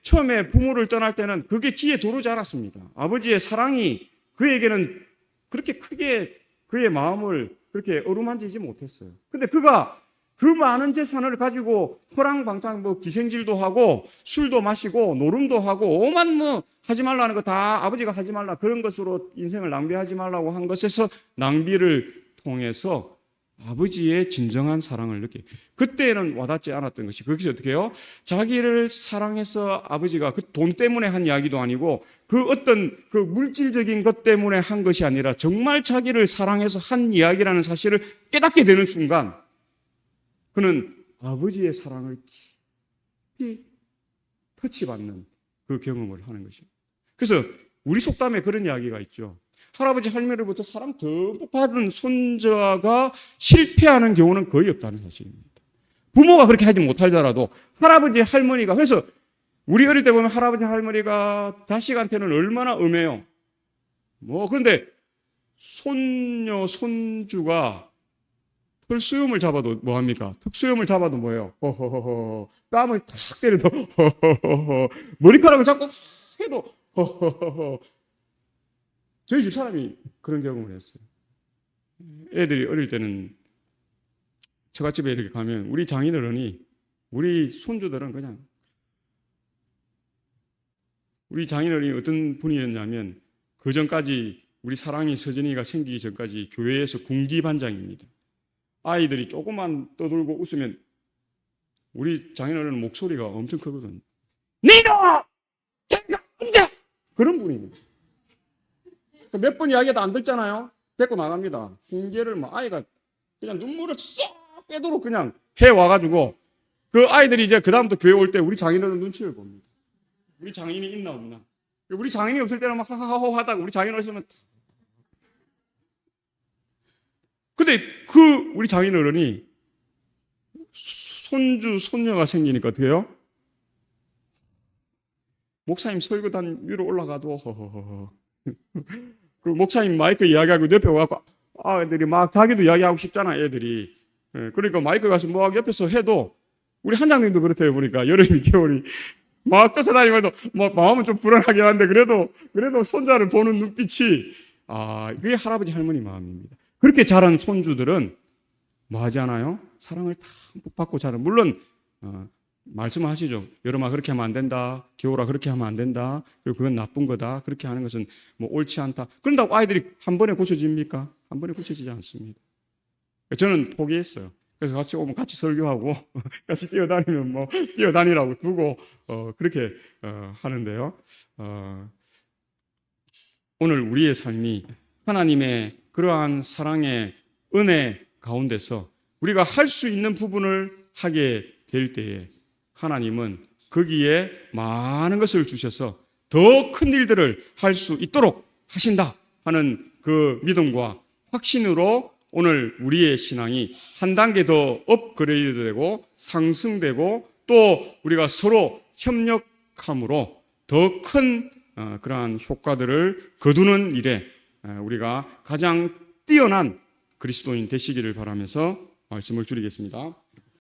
처음에 부모를 떠날 때는 그게 귀에 들어오지 않았습니다. 아버지의 사랑이 그에게는 그렇게 크게 그의 마음을 그렇게 어루만지지 못했어요. 근데 그가 그 많은 재산을 가지고 호랑방탕 기생질도 하고 술도 마시고 노름도 하고 오만 하지 말라는 거 다 아버지가 하지 말라 그런 것으로 인생을 낭비하지 말라고 한 것에서 낭비를 통해서 아버지의 진정한 사랑을 그때는 와닿지 않았던 것이 거기서 어떻게 해요? 자기를 사랑해서 아버지가 그 돈 때문에 한 이야기도 아니고 그 어떤 그 물질적인 것 때문에 한 것이 아니라 정말 자기를 사랑해서 한 이야기라는 사실을 깨닫게 되는 순간 그는 아버지의 사랑을 깊이 터치받는 그 경험을 하는 것입니다. 그래서 우리 속담에 그런 이야기가 있죠. 할아버지 할머니로부터 사랑 듬뿍 받은 손자가 실패하는 경우는 거의 없다는 사실입니다. 부모가 그렇게 하지 못하더라도 할아버지 할머니가 그래서 우리 어릴 때 보면 할아버지 할머니가 자식한테는 얼마나 음해요. 그런데 손녀 손주가 털수염을 잡아도 뭐합니까? 턱수염을 잡아도 뭐예요? 허허허허. 뺨을 탁 때려도 허허허허. 머리카락을 잡고 해도 허허허허. 저희 집 사람이 그런 경험을 했어요. 애들이 어릴 때는 처갓집에 이렇게 가면 우리 장인어른이 우리 손주들은 그냥 우리 장인어른이 어떤 분이었냐면 그 전까지 우리 사랑이 서진이가 생기기 전까지 교회에서 군기반장입니다. 아이들이 조금만 떠들고 웃으면 우리 장인어른은 목소리가 엄청 크거든요. 니도! 제가 언제! 그런 분입니다. 몇 번 이야기해도 안 듣잖아요. 데리고 나갑니다. 훈계를 뭐 아이가 그냥 눈물을 쏙 빼도록 그냥 해와가지고 그 아이들이 이제 그다음부터 교회 올 때 우리 장인어른 눈치를 봅니다. 우리 장인이 있나 없나. 우리 장인이 없을 때는 막 하하호 하다가 우리 장인 오시면 근데 그 우리 장인어른이 손주 손녀가 생기니까 어떻게 해요? 목사님 설교단 위로 올라가도 허허허. 그 목사님 마이크 이야기하고 옆에 와갖고 애들이 막 자기도 이야기하고 싶잖아 애들이. 그러니까 마이크 가서 뭐 옆에서 해도 우리 한장님도 그렇대요. 보니까 여름이 겨울이 막 쫓아다니면서 뭐 마음은 좀 불안하긴 한데 그래도 손자를 보는 눈빛이 그게 할아버지 할머니 마음입니다. 그렇게 자란 손주들은 뭐 하지 않아요? 사랑을 다 받고 자란. 물론 말씀하시죠. 여름아 그렇게 하면 안 된다. 겨울아 그렇게 하면 안 된다. 그리고 그건 나쁜 거다. 그렇게 하는 것은 뭐 옳지 않다. 그런다고 아이들이 한 번에 고쳐집니까? 한 번에 고쳐지지 않습니다. 저는 포기했어요. 그래서 같이 오면 같이 설교하고 같이 뛰어다니면 뭐 뛰어다니라고 두고 그렇게 하는데요. 오늘 우리의 삶이 하나님의 그러한 사랑의 은혜 가운데서 우리가 할 수 있는 부분을 하게 될 때에 하나님은 거기에 많은 것을 주셔서 더 큰 일들을 할 수 있도록 하신다 하는 그 믿음과 확신으로 오늘 우리의 신앙이 한 단계 더 업그레이드되고 상승되고 또 우리가 서로 협력함으로 더 큰 그러한 효과들을 거두는 일에 우리가 가장 뛰어난 그리스도인 되시기를 바라면서 말씀을 줄이겠습니다.